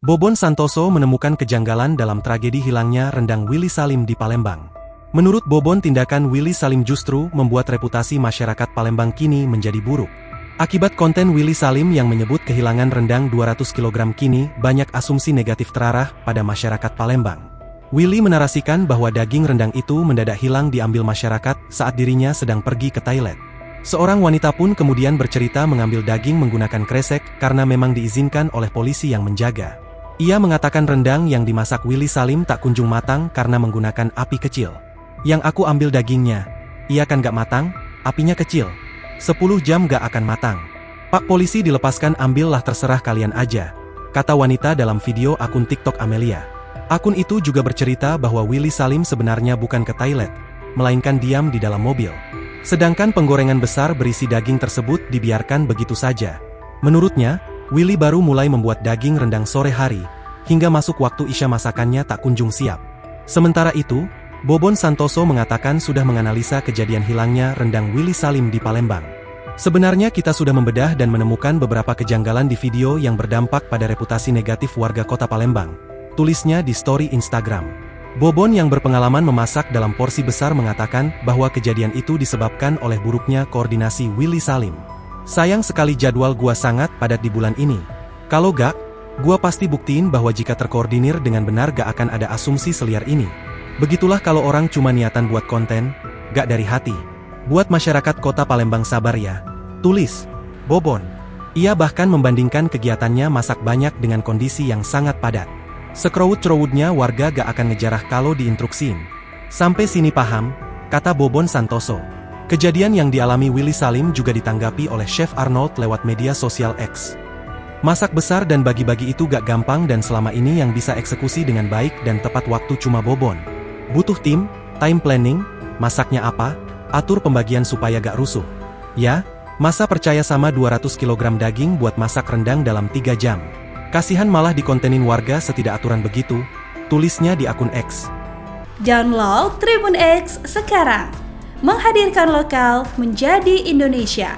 Bobon Santoso menemukan kejanggalan dalam tragedi hilangnya rendang Willy Salim di Palembang. Menurut Bobon, tindakan Willy Salim justru membuat reputasi masyarakat Palembang kini menjadi buruk. Akibat konten Willy Salim yang menyebut kehilangan rendang 200 kg kini, banyak asumsi negatif terarah pada masyarakat Palembang. Willy menarasikan bahwa daging rendang itu mendadak hilang diambil masyarakat saat dirinya sedang pergi ke toilet. Seorang wanita pun kemudian bercerita mengambil daging menggunakan kresek karena memang diizinkan oleh polisi yang menjaga. Ia mengatakan rendang yang dimasak Willy Salim tak kunjung matang karena menggunakan api kecil. Yang aku ambil dagingnya. Iya kan gak matang? Apinya kecil. 10 jam gak akan matang. Pak polisi dilepaskan, ambillah, terserah kalian aja, kata wanita dalam video akun TikTok Amelia. Akun itu juga bercerita bahwa Willy Salim sebenarnya bukan ke toilet, melainkan diam di dalam mobil. Sedangkan penggorengan besar berisi daging tersebut dibiarkan begitu saja. Menurutnya, Willy baru mulai membuat daging rendang sore hari, hingga masuk waktu isya masakannya tak kunjung siap. Sementara itu, Bobon Santoso mengatakan sudah menganalisa kejadian hilangnya rendang Willy Salim di Palembang. Sebenarnya kita sudah membedah dan menemukan beberapa kejanggalan di video yang berdampak pada reputasi negatif warga kota Palembang, tulisnya di story Instagram. Bobon yang berpengalaman memasak dalam porsi besar mengatakan bahwa kejadian itu disebabkan oleh buruknya koordinasi Willy Salim. Sayang sekali jadwal gua sangat padat di bulan ini. Kalau gak, gua pasti buktiin bahwa jika terkoordinir dengan benar gak akan ada asumsi seliar ini. Begitulah kalau orang cuma niatan buat konten, gak dari hati. Buat masyarakat kota Palembang sabar ya, tulis Bobon. Ia bahkan membandingkan kegiatannya masak banyak dengan kondisi yang sangat padat. Sekerowut-cerowutnya warga gak akan ngejarah kalau diinstruksiin. Sampai sini paham, kata Bobon Santoso. Kejadian yang dialami Willy Salim juga ditanggapi oleh Chef Arnold lewat media sosial X. Masak besar dan bagi-bagi itu gak gampang, dan selama ini yang bisa eksekusi dengan baik dan tepat waktu cuma Bobon. Butuh tim, time planning, masaknya apa, atur pembagian supaya gak rusuh. Ya, masa percaya sama 200 kg daging buat masak rendang dalam 3 jam. Kasihan malah dikontenin warga setidak aturan begitu, tulisnya di akun X. Download Tribun X sekarang. Menghadirkan lokal menjadi Indonesia.